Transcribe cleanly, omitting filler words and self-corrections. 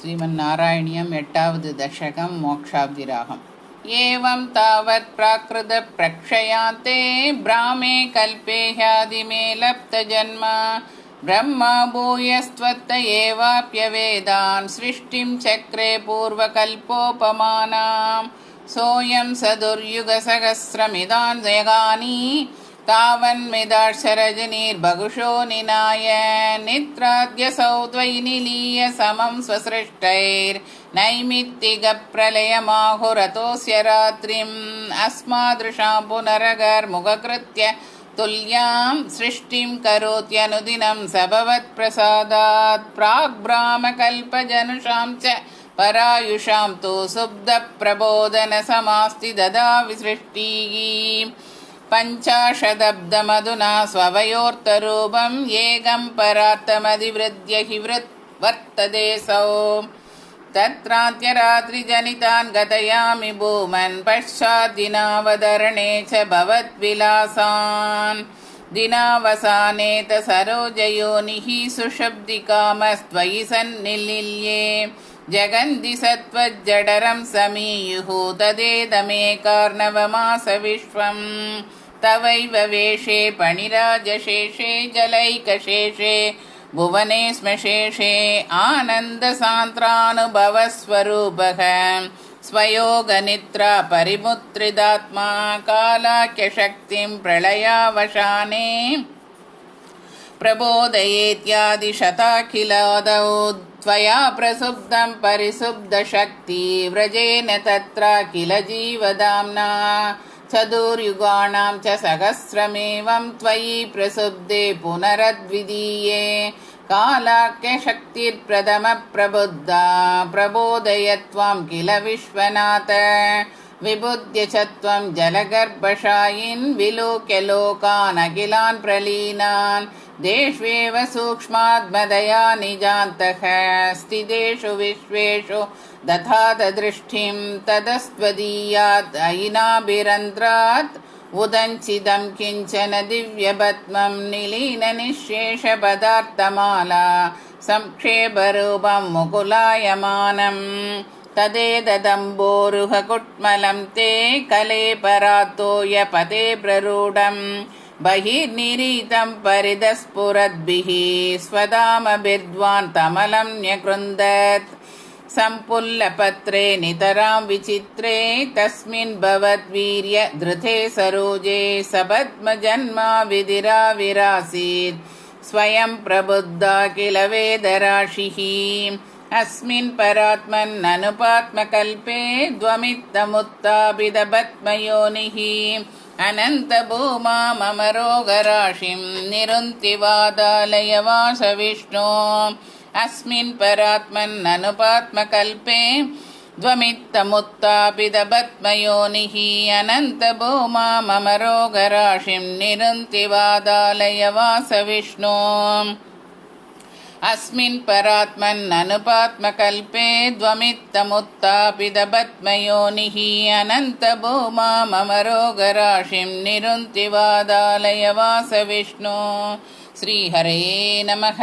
श्रीमन्नारायणीयम् एट्टावद् दशकं मोक्षाब्धिरागम्। एवं तावत् प्राकृतप्रक्षयान्ते ब्राह्मे कल्पे ह्यादिमे लप्तजन्म ब्रह्मा भूयस्त्वत्त एवाप्यवेदान् सृष्टिं चक्रे पूर्वकल्पोपमानां सोऽयं सदुर्युगसहस्रमिदान् जगानि तावन्मिदाक्षरजनीर्बहुशो निनाय निद्राद्यसौ द्वैनिलीय समं स्वसृष्टैर्नैमित्तिकप्रलयमाहुरतोऽस्य रात्रिम् अस्मादृशां पुनरगर्मुखकृत्य तुल्यां सृष्टिं करोत्यनुदिनं स भवत्प्रसादात् प्राग्ब्राह्मकल्पजनुषां च परायुषां तु सुब्धप्रबोधनसमास्ति ददावि सृष्टिः पञ्चाशदब्दमधुना स्ववयोर्तरूपम् एकं परार्थमधिवृद्ध्य हि वर्ततेऽसौ तत्रान्त्यरात्रिजनितान् गतयामि भूमन् पश्चाद्दिनावतरणे च भवद्विलासान् दिनावसाने त सरोजयोनिः सुषुप्तिकामस्त्वयि सन्निलील्ये जगन्ति सत्त्वज्जडरं समीयुः तदेदमेकार्णवमास विश्वम् तवैव वेषे पणिराजशेषे जलैकशेषे भुवने स्मशेषे आनन्दसान्द्रानुभवस्वरूपः स्वयोगनिद्रा परिमुत्रिदात्मा कालाख्यशक्तिं प्रलयावसाने प्रबोधयेत्यादिशताखिलादौ त्वया प्रसुप्तं परिसुप्तशक्ति व्रजेन तत्राखिल जीवदाम्ना चतुर्युगाणां च सहस्रमेवं त्वयि प्रसुप्ते पुनरद्वितीये कालाख्यशक्तिर्प्रथमप्रबुद्धा प्रबोधयत्वां किल विश्वनाथ विबुध्य च त्वं जलगर्भशायिन् विलोक्य लोकान् अखिलान् प्रलीनान् देष्वेव सूक्ष्मात्मदया निजान्तः स्थितेषु विश्वेषु दधातदृष्टिं तदस्त्वदीयात् अयिनाभिरन्ध्रात् उदञ्चिदं किञ्चन दिव्यपद्मं निलीननिःशेषपदार्थमाला संक्षेपरूपं मुकुलायमानं तदेदम्बोरुहकुट्मलं ते कलेपरातोयपते प्ररूढं बहिर्निरीतं परिदस्फुरद्भिः स्वधामभिर्ध्वान् तमलं न्यकृन्दत् सम्पुल्लपत्रे नितरां विचित्रे तस्मिन् भवद्वीर्य धृते सरोजे सपद्मजन्मा विधिराविरासीत् स्वयं प्रबुद्धा किल वेदराशिः अस्मिन् परात्मन्ननुपात्मकल्पे द्वमित्तमुत्थापितपद्मयोनिः अनन्तभूमा मम रोगराशिं निरुन्ति वादालयवास विष्णो अस्मिन् परात्मन्ननुपात्मकल्पे द्वमित्तमुत्थापितपद्मयोनिः अनन्तभूमा मम रोगराशिं निरुन्ति वादालयवास विष्णो अस्मिन् परात्मन्ननुपात्मकल्पे द्वमित्तमुत्थापितपद्मयोनिः अनन्तभूमा मम रोगराशिं निरुन्ति वादालयवास विष्णो। श्रीहरये नमः।